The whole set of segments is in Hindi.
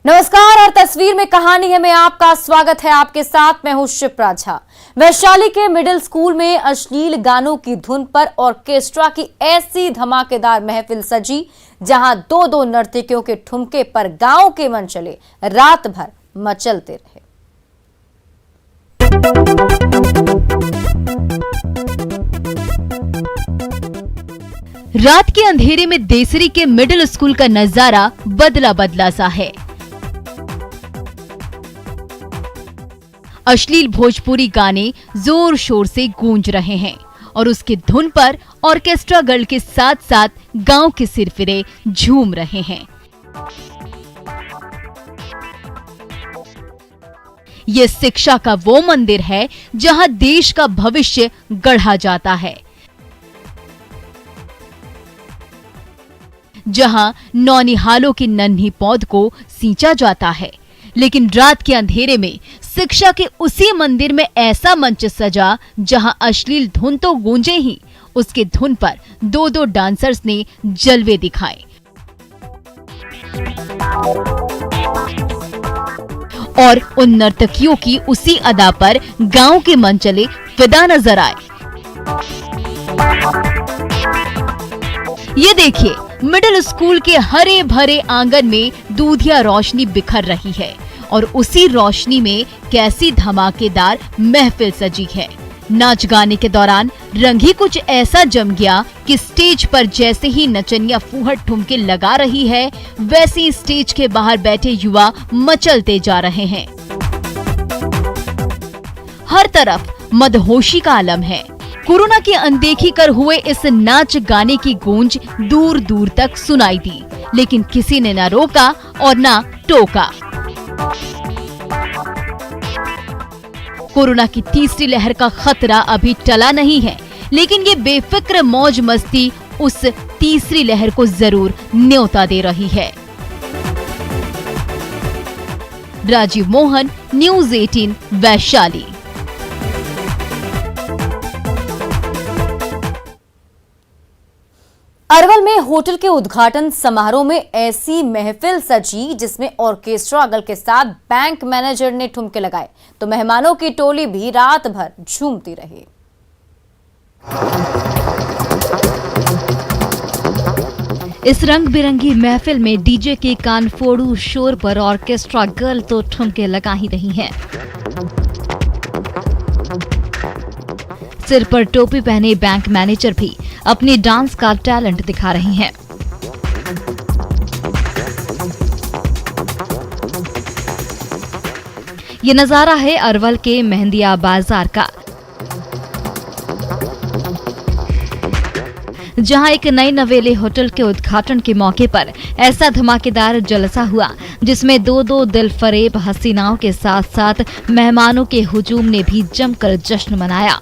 नमस्कार और तस्वीर में कहानी है में आपका स्वागत है। आपके साथ मैं हूं शिप्रा झा। वैशाली के मिडिल स्कूल में अश्लील गानों की धुन पर ऑर्केस्ट्रा की ऐसी धमाकेदार महफिल सजी, जहां दो नर्तकियों के ठुमके पर गांव के मन चले रात भर मचलते रहे। रात के अंधेरे में देसरी के मिडिल स्कूल का नजारा बदला बदला सा है। अश्लील भोजपुरी गाने जोर शोर से गूंज रहे हैं और उसकी धुन पर ऑर्केस्ट्रा गर्ल के साथ साथ गांव के सिरफिरे झूम रहे हैं। ये शिक्षा का वो मंदिर है जहां देश का भविष्य गढ़ा जाता है, जहां नौनिहालों की नन्ही पौध को सींचा जाता है। लेकिन रात के अंधेरे में शिक्षा के उसी मंदिर में ऐसा मंच सजा जहां अश्लील धुन तो गूंजे ही, उसके धुन पर दो डांसर्स ने जलवे दिखाए और उन नर्तकियों की उसी अदा पर गांव के मन चले फिदा नजर आए। ये देखिए, मिडिल स्कूल के हरे भरे आंगन में दूधिया रोशनी बिखर रही है और उसी रोशनी में कैसी धमाकेदार महफिल सजी है। नाच गाने के दौरान रंग ही कुछ ऐसा जम गया कि स्टेज पर जैसे ही नचनिया फूहड़ ठुमके लगा रही है, वैसे स्टेज के बाहर बैठे युवा मचलते जा रहे हैं। हर तरफ मदहोशी का आलम है। कोरोना की अनदेखी कर हुए इस नाच गाने की गूंज दूर दूर तक सुनाई दी, लेकिन किसी ने न रोका और न टोका। कोरोना की तीसरी लहर का खतरा अभी टला नहीं है, लेकिन ये बेफिक्र मौज मस्ती उस तीसरी लहर को जरूर न्योता दे रही है। राजीव मोहन, न्यूज़ 18, वैशाली। अरवल में होटल के उद्घाटन समारोह में ऐसी महफिल सजी जिसमें ऑर्केस्ट्रा गर्ल के साथ बैंक मैनेजर ने ठुमके लगाए, तो मेहमानों की टोली भी रात भर झूमती रही। इस रंग बिरंगी महफिल में डीजे के कान फोड़ू शोर पर ऑर्केस्ट्रा गर्ल तो ठुमके लगा ही रही हैं। सिर पर टोपी पहने बैंक मैनेजर भी अपने डांस का टैलेंट दिखा रही हैं। ये नजारा है अरवल के मेहंदिया बाजार का, जहां एक नए नवेले होटल के उद्घाटन के मौके पर ऐसा धमाकेदार जलसा हुआ जिसमें दो दिल फरेब हसीनाओं के साथ साथ मेहमानों के हुजूम ने भी जमकर जश्न मनाया।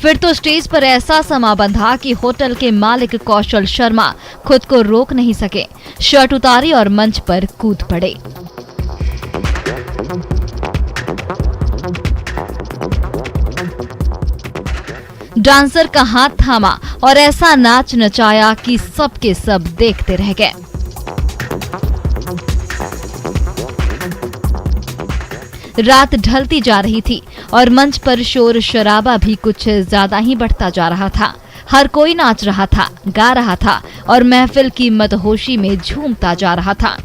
फिर तो स्टेज पर ऐसा समा बंधा कि होटल के मालिक कौशल शर्मा खुद को रोक नहीं सके, शर्ट उतारी और मंच पर कूद पड़े। डांसर का हाथ थामा और ऐसा नाच नचाया कि सब के सब देखते रह गए। रात ढलती जा रही थी और मंच पर शोर शराबा भी कुछ ज्यादा ही बढ़ता जा रहा था। हर कोई नाच रहा था, गा रहा था और महफिल की मदहोशी में झूमता जा रहा था।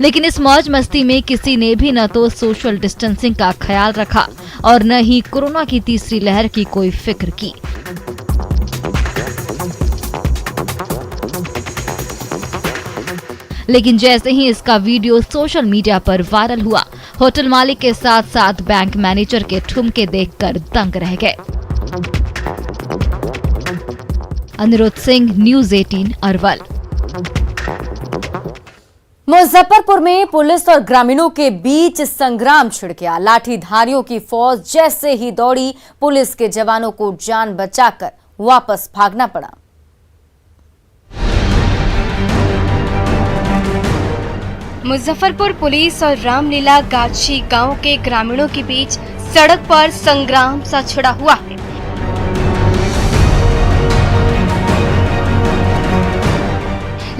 लेकिन इस मौज मस्ती में किसी ने भी न तो सोशल डिस्टेंसिंग का ख्याल रखा और न ही कोरोना की तीसरी लहर की कोई फिक्र की। लेकिन जैसे ही इसका वीडियो सोशल मीडिया पर वायरल हुआ, होटल मालिक के साथ साथ बैंक मैनेजर के ठुमके देखकर दंग रह गए। अनिरुद्ध सिंह, न्यूज़ 18, अरवल। मुजफ्फरपुर में पुलिस और ग्रामीणों के बीच संग्राम छिड़ गया। लाठीधारियों की फौज जैसे ही दौड़ी, पुलिस के जवानों को जान बचाकर वापस भागना पड़ा। मुजफ्फरपुर पुलिस और रामलीला गाछी गांव के ग्रामीणों के बीच सड़क पर संग्राम सा छिड़ा हुआ है।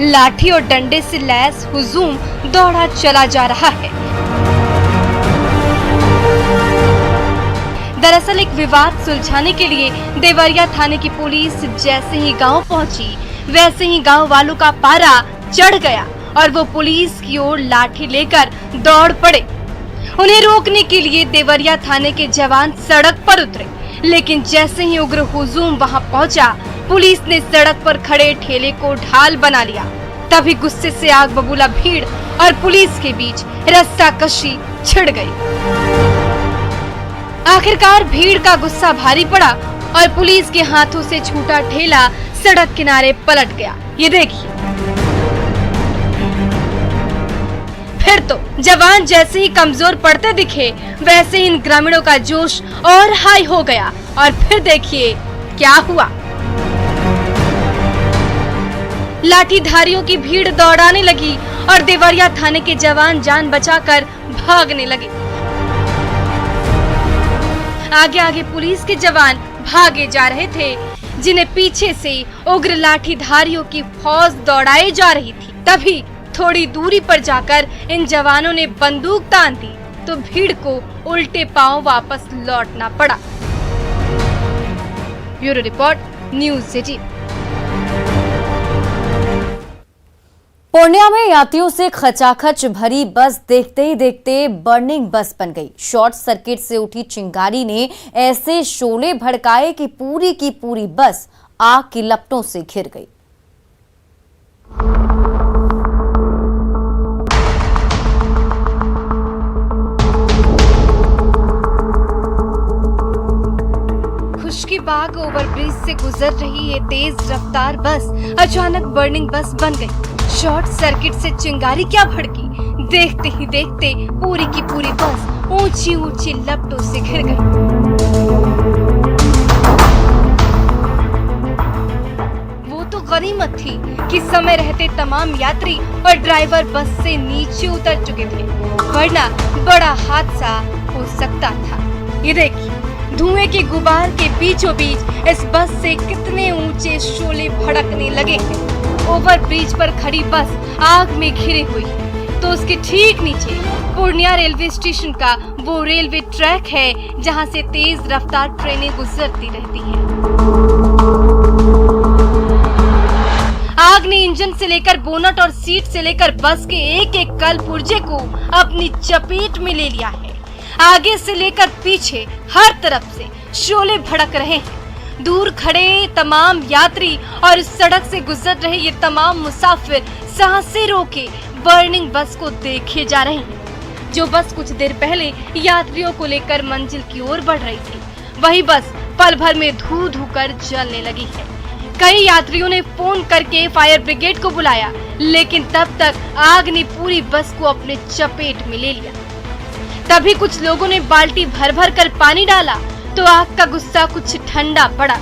लाठी और डंडे से लैस हुजूम दौड़ा चला जा रहा है। दरअसल एक विवाद सुलझाने के लिए देवरिया थाने की पुलिस जैसे ही गांव पहुंची, वैसे ही गांव वालों का पारा चढ़ गया और वो पुलिस की ओर लाठी लेकर दौड़ पड़े। उन्हें रोकने के लिए देवरिया थाने के जवान सड़क पर उतरे, लेकिन जैसे ही उग्र हुजूम वहां पहुंचा, पुलिस ने सड़क पर खड़े ठेले को ढाल बना लिया। तभी गुस्से से आग बबूला भीड़ और पुलिस के बीच रस्साकशी छिड़ गई। आखिरकार भीड़ का गुस्सा भारी पड़ा और पुलिस के हाथों से छूटा ठेला सड़क किनारे पलट गया। ये देखिए, फिर तो जवान जैसे ही कमजोर पड़ते दिखे, वैसे ही इन ग्रामीणों का जोश और हाई हो गया। और फिर देखिए क्या हुआ। लाठीधारियों की भीड़ दौड़ाने लगी और देवरिया थाने के जवान जान बचाकर भागने लगे। आगे आगे पुलिस के जवान भागे जा रहे थे, जिन्हें पीछे से उग्र लाठीधारियों की फौज दौड़ाई जा रही थी। तभी थोड़ी दूरी पर जाकर इन जवानों ने बंदूक तान दी तो भीड़ को उल्टे पांव वापस लौटना पड़ा। Bureau report, news city. Purnia में यात्रियों से खचाखच भरी बस देखते ही देखते बर्निंग बस बन गई। शॉर्ट सर्किट से उठी चिंगारी ने ऐसे शोले भड़काए कि पूरी की पूरी बस आग की लपटों से घिर गई। खुशकीबाग ओवरब्रिज से गुजर रही ये तेज रफ्तार बस अचानक बर्निंग बस बन गई। शॉर्ट सर्किट से चिंगारी क्या भड़की, देखते ही देखते पूरी की पूरी बस ऊंची ऊंची लपटों से घिर गई। वो तो गनीमत थी कि समय रहते तमाम यात्री और ड्राइवर बस से नीचे उतर चुके थे, वरना बड़ा हादसा हो सकता था। ये देखिए, धुएं के गुबार के बीचों बीच इस बस से कितने ऊंचे शोले भड़कने लगे हैं। ओवरब्रिज पर खड़ी बस आग में घिरी हुई है, तो उसके ठीक नीचे पूर्णिया रेलवे स्टेशन का वो रेलवे ट्रैक है जहां से तेज रफ्तार ट्रेनें गुजरती रहती हैं। आग ने इंजन से लेकर बोनट और सीट से लेकर बस के एक एक कल पुर्जे को अपनी चपेट में ले लिया है। आगे से लेकर पीछे हर तरफ से शोले भड़क रहे हैं। दूर खड़े तमाम यात्री और इस सड़क से गुजर रहे ये तमाम मुसाफिर सांसें रोके बर्निंग बस को देखे जा रहे हैं। जो बस कुछ देर पहले यात्रियों को लेकर मंजिल की ओर बढ़ रही थी, वही बस पल भर में धू धू कर जलने लगी है। कई यात्रियों ने फोन करके फायर ब्रिगेड को बुलाया, लेकिन तब तक आग ने पूरी बस को अपने चपेट में ले लिया। तभी कुछ लोगों ने बाल्टी भर भर कर पानी डाला तो आग का गुस्सा कुछ ठंडा पड़ा।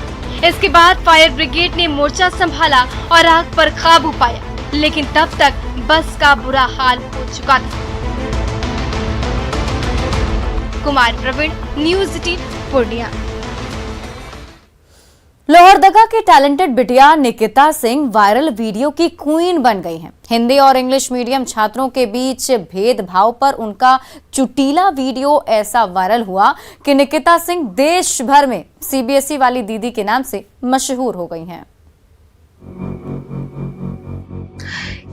इसके बाद फायर ब्रिगेड ने मोर्चा संभाला और आग पर काबू पाया, लेकिन तब तक बस का बुरा हाल हो चुका था। कुमार प्रवीण, न्यूज़ 18 पूर्णिया। लोहरदगा की टैलेंटेड बिटिया निकिता सिंह वायरल वीडियो की क्वीन बन गई हैं। हिंदी और इंग्लिश मीडियम छात्रों के बीच भेदभाव पर उनका चुटीला वीडियो ऐसा वायरल हुआ कि निकिता सिंह देश भर में सीबीएसई वाली दीदी के नाम से मशहूर हो गई हैं।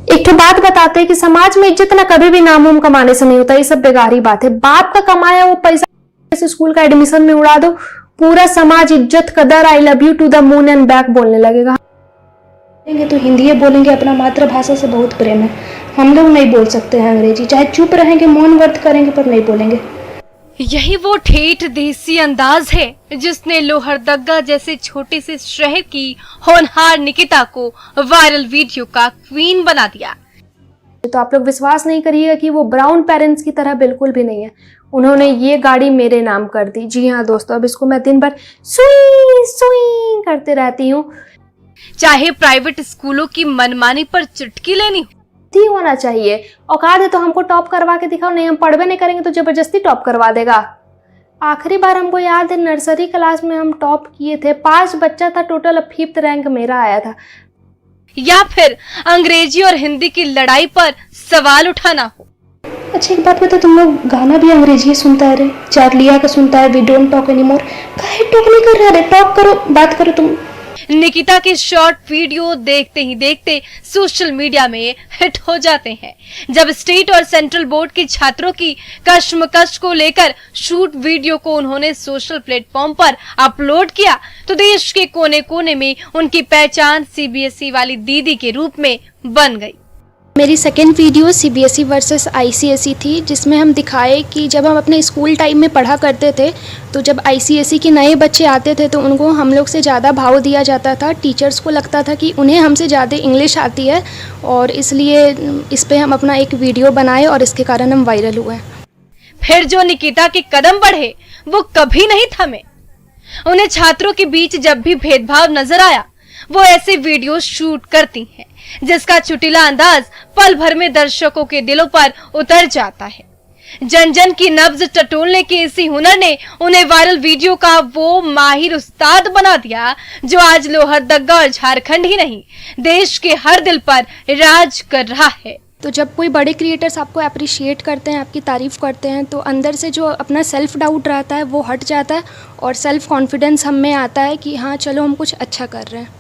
एक तो बात बताते हैं कि समाज में इज्जत ना कभी भी नाम वाम कमाने से नहीं होता, ये सब बेगारी बात है। बाप का कमाया वो पैसा स्कूल का एडमिशन में उड़ा दो, पूरा समाज इज्जत कदर I love you to the moon and back बोलने लगेगा। तो हिंदी बोलेंगे, अपना मातृभाषा से बहुत प्रेम है। हम लोग नहीं बोल सकते हैं अंग्रेजी, चाहे चुप रहेंगे, मौन व्रत करेंगे, पर नहीं बोलेंगे। यही वो ठेठ देसी अंदाज है जिसने लोहरदगा जैसे छोटे से शहर की होनहार निकिता को वायरल वीडियो का क्वीन बना दिया। तो आप लोग विश्वास नहीं करिएगा कि वो ब्राउन पेरेंट्स की तरह बिल्कुल भी नहीं है। उन्होंने ये गाड़ी मेरे नाम कर दी। जी हाँ दोस्तों, अब इसको मैं दिन भर सुई सुई करते रहती हूँ। चाहे प्राइवेट स्कूलों की मनमानी पर चुटकी लेनी होना चाहिए। औकात है तो हमको टॉप करवा के दिखाओ, नहीं हम पढ़वे नहीं करेंगे तो जबरदस्ती टॉप करवा देगा। आखिरी बार हमको याद है नर्सरी क्लास में हम टॉप किए थे, 5 बच्चा था टोटल, 5th रैंक मेरा आया था। या फिर अंग्रेजी और हिंदी की लड़ाई पर सवाल उठाना हो। अच्छा एक बात बता, तुम लोग गाना भी अंग्रेजी सुनता है रे, चार्लिया का सुनता है, वी डोंट टॉक एनीमोर, काहे टॉक नहीं कर रहे? टॉक करो, बात करो तुम। निकिता की शॉर्ट वीडियो देखते ही देखते सोशल मीडिया में हिट हो जाते हैं। जब स्टेट और सेंट्रल बोर्ड के छात्रों की कश्मकश को लेकर शूट वीडियो को उन्होंने सोशल प्लेटफॉर्म पर अपलोड किया तो देश के कोने कोने में उनकी पहचान सीबीएसई वाली दीदी के रूप में बन गई। मेरी second video CBSE versus ICSE थी, जिसमें हम दिखाए कि जब हम अपने स्कूल टाइम में पढ़ा करते थे तो जब आईसीएसई के नए बच्चे आते थे तो उनको हम लोग से ज़्यादा भाव दिया जाता था। टीचर्स को लगता था कि उन्हें हमसे ज़्यादा इंग्लिश आती है और इसलिए इस पे हम अपना एक वीडियो बनाए और इसके कारण हम वायरल हुए। फिर जो निकिता के कदम बढ़े वो कभी नहीं थमे। उन्हें छात्रों के बीच जब भी भेदभाव नजर आया वो ऐसे वीडियो शूट करती हैं जिसका चुटिला अंदाज पल भर में दर्शकों के दिलों पर उतर जाता है। जन जन की नब्ज टटोलने के इसी हुनर ने उन्हें वायरल वीडियो का वो माहिर उस्ताद बना दिया जो आज लोहरदगा और झारखंड ही नहीं देश के हर दिल पर राज कर रहा है। तो जब कोई बड़े क्रिएटर्स आपको अप्रिशिएट करते हैं, आपकी तारीफ करते हैं, तो अंदर से जो अपना सेल्फ डाउट रहता है वो हट जाता है और सेल्फ कॉन्फिडेंस हम में आता है कि हाँ चलो हम कुछ अच्छा कर रहे हैं।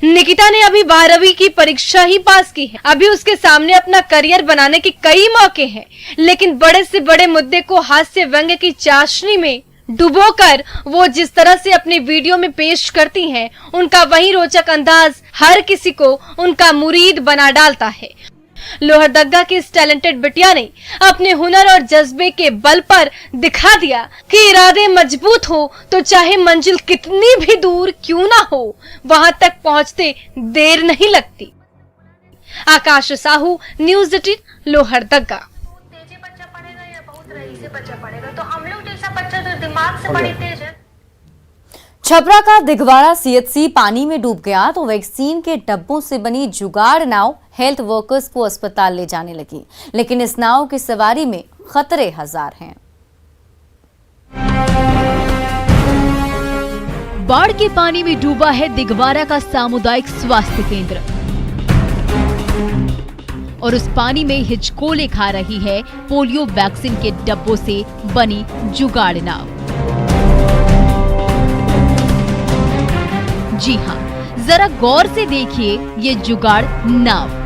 निकिता ने अभी 12वीं की परीक्षा ही पास की है। अभी उसके सामने अपना करियर बनाने के कई मौके हैं, लेकिन बड़े से बड़े मुद्दे को हास्य व्यंग्य की चाशनी में डुबोकर वो जिस तरह से अपनी वीडियो में पेश करती हैं, उनका वही रोचक अंदाज हर किसी को उनका मुरीद बना डालता है। लोहरदगा की इस टैलेंटेड बिटिया ने अपने हुनर और जज्बे के बल पर दिखा दिया कि इरादे मजबूत हो तो चाहे मंजिल कितनी भी दूर क्यों ना हो वहां तक पहुंचते देर नहीं लगती। आकाश साहू, न्यूज़ 18, लोहरदगा। तेजी बच्चा पढ़ेगा या बहुत रही से बच्चा पढ़ेगा? तो हम लोग जैसा बच्चा तो दिमाग से बड़ी तेज है। छपरा का दिगवाड़ा सीएचसी पानी में डूब गया तो वैक्सीन के डब्बों से बनी जुगाड़ नाव हेल्थ वर्कर्स को अस्पताल ले जाने लगी, लेकिन इस नाव की सवारी में खतरे हजार हैं। बाढ़ के पानी में डूबा है दिगवाड़ा का सामुदायिक स्वास्थ्य केंद्र और उस पानी में हिचकोले खा रही है पोलियो वैक्सीन के डब्बों से बनी जुगाड़ नाव। जी हाँ, जरा गौर से देखिए ये जुगाड़ नाव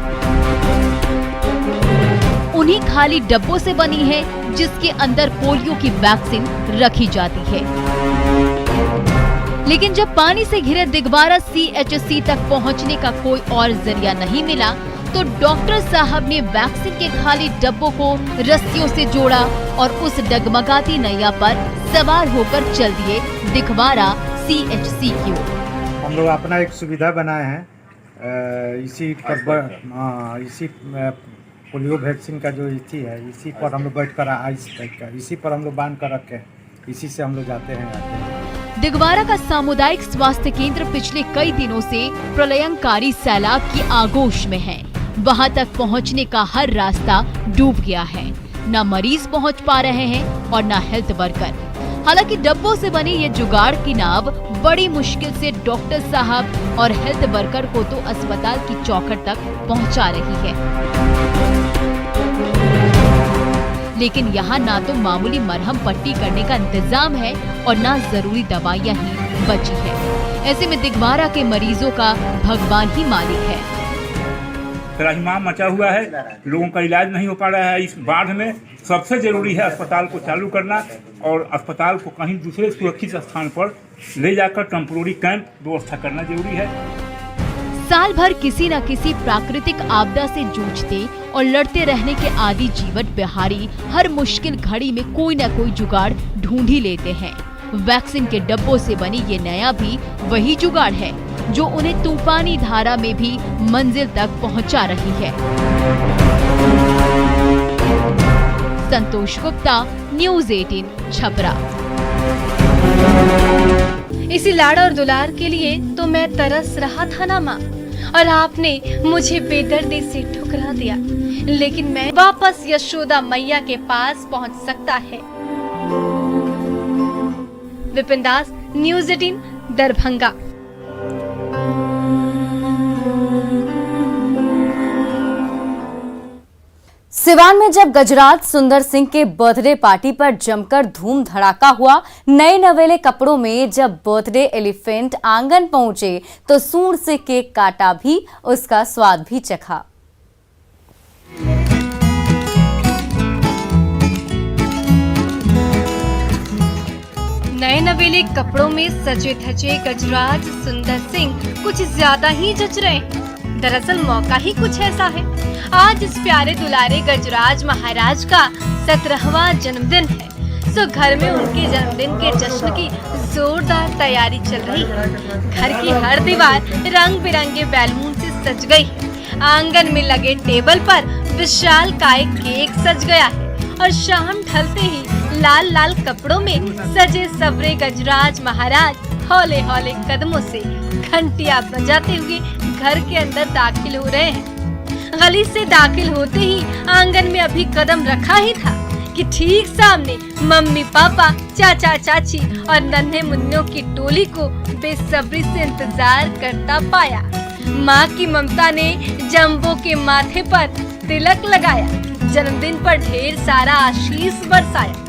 उन्हीं खाली डब्बों से बनी है जिसके अंदर पोलियो की वैक्सीन रखी जाती है। लेकिन जब पानी से घिरे दिगवाड़ा सीएचसी तक पहुंचने का कोई और जरिया नहीं मिला तो डॉक्टर साहब ने वैक्सीन के खाली डब्बों को रस्सियों से जोड़ा और उस डगमगाती नैया पर सवार होकर चल दिए दिगवाड़ा सीएचसी की ओर। हम लोग अपना एक सुविधा बनाए हैं, इसी पोलियो वैक्सीन का जो इसी है, इसी पर हम लोग बैठ कर आइस टाइप का इसी पर हम लोग बांध कर रखे, इसी से हम लोग जाते हैं। दिगवाड़ा का सामुदायिक स्वास्थ्य केंद्र पिछले कई दिनों से प्रलयंकारी सैलाब की आगोश में है। वहां तक पहुंचने का हर रास्ता डूब गया है। न मरीज पहुंच पा रहे हैं और न हेल्थ वर्कर। हालांकि डब्बों से बनी ये जुगाड़ की नाव बड़ी मुश्किल से डॉक्टर साहब और हेल्थ वर्कर को तो अस्पताल की चौखट तक पहुंचा रही है, लेकिन यहाँ ना तो मामूली मरहम पट्टी करने का इंतजाम है और ना जरूरी दवाइयाँ ही बची है। ऐसे में दिगवाड़ा के मरीजों का भगवान ही मालिक है। त्राहिमाम मचा हुआ है, लोगों का इलाज नहीं हो पा रहा है। इस बाढ़ में सबसे जरूरी है अस्पताल को चालू करना और अस्पताल को कहीं दूसरे सुरक्षित स्थान पर ले जाकर टेम्पोररी कैंप व्यवस्था करना जरूरी है। साल भर किसी न किसी प्राकृतिक आपदा से जूझते और लड़ते रहने के आदि जीवन बिहारी हर मुश्किल घड़ी में कोई न कोई जुगाड़ ढूंढ ही लेते हैं। वैक्सीन के डब्बों से बनी ये नया भी वही जुगाड़ है जो उन्हें तूफानी धारा में भी मंजिल तक पहुंचा रही है। संतोष गुप्ता, न्यूज़ 18, छपरा। इसी लाड़ और दुलार के लिए तो मैं तरस रहा था ना माँ, और आपने मुझे बेदर्दी से ठुकरा दिया, लेकिन मैं वापस यशोदा मैया के पास पहुँच सकता है। विपिन दास, न्यूज़ 18, दरभंगा। सिवान में जब गजराज सुंदर सिंह के बर्थडे पार्टी पर जमकर धूम धड़ाका हुआ, नए नवेले कपड़ों में जब बर्थडे एलिफेंट आंगन पहुंचे तो सूंड से केक काटा भी, उसका स्वाद भी चखा। नए नवेले कपड़ों में सजे धजे गजराज सुंदर सिंह कुछ ज्यादा ही जच रहे हैं। दरअसल मौका ही कुछ ऐसा है। आज इस प्यारे दुलारे गजराज महाराज का 17वां जन्मदिन है। सो घर में उनके जन्मदिन के जश्न की जोरदार तैयारी चल रही है। घर की हर दीवार रंग बिरंगे बैलून से सज गई है। आंगन में लगे टेबल पर विशाल काय केक सज गया है और शाम ढलते ही लाल लाल कपड़ों में सजे सवरे गजराज महाराज हौले हौले कदमों से घंटियां बजाते हुए घर के अंदर दाखिल हो रहे हैं। गली से दाखिल होते ही आंगन में अभी कदम रखा ही था कि ठीक सामने मम्मी पापा चाचा चाची और नन्हे मुन्नों की टोली को बेसब्री से इंतजार करता पाया। माँ की ममता ने जंबो के माथे पर तिलक लगाया, जन्मदिन पर ढेर सारा आशीष बरसाया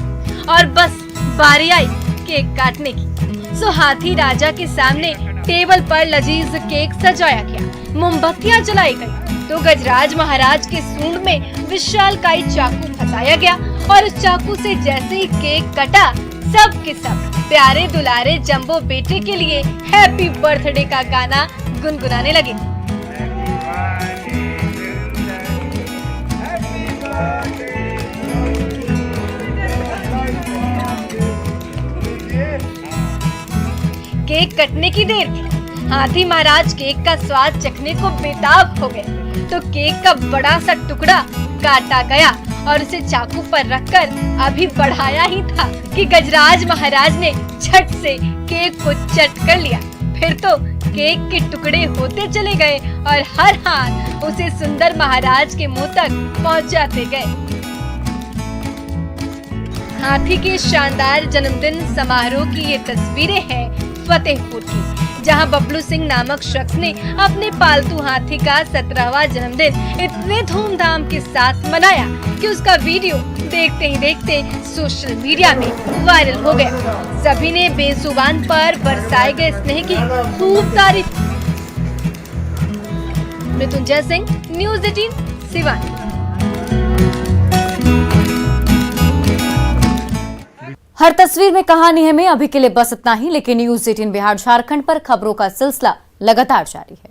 और बस बारी आई केक काटने की। सो हाथी राजा के सामने टेबल पर लजीज केक सजाया गया, मोमबत्तियां जलाई गई तो गजराज महाराज के सूंड में विशालकाय चाकू फंसाया गया और उस चाकू से जैसे ही केक कटा, सब के सब प्यारे दुलारे जंबो बेटे के लिए हैप्पी बर्थडे का गाना गुनगुनाने लगे। केक कटने की देर थी। हाथी महाराज केक का स्वाद चखने को बेताब हो गए तो केक का बड़ा सा टुकड़ा काटा गया और उसे चाकू पर रखकर अभी बढ़ाया ही था कि गजराज महाराज ने झट से केक को चट कर लिया। फिर तो केक के टुकड़े होते चले गए और हर हाथ उसे सुंदर महाराज के मुंह तक पहुंचाते गए। हाथी के शानदार जन्मदिन समारोह की ये तस्वीरें हैं फतेहपुर की, जहां बबलू सिंह नामक शख्स ने अपने पालतू हाथी का 17वां जन्मदिन इतने धूमधाम के साथ मनाया कि उसका वीडियो देखते ही देखते सोशल मीडिया में वायरल हो गया। सभी ने बेजुबान पर बरसाए गए स्नेह की खूब तारीफ। मृत्युंजय सिंह, न्यूज़ 18 सिवान। हर तस्वीर में कहानी है में अभी के लिए बस इतना ही, लेकिन न्यूज़ 18 बिहार झारखंड पर खबरों का सिलसिला लगातार जारी है।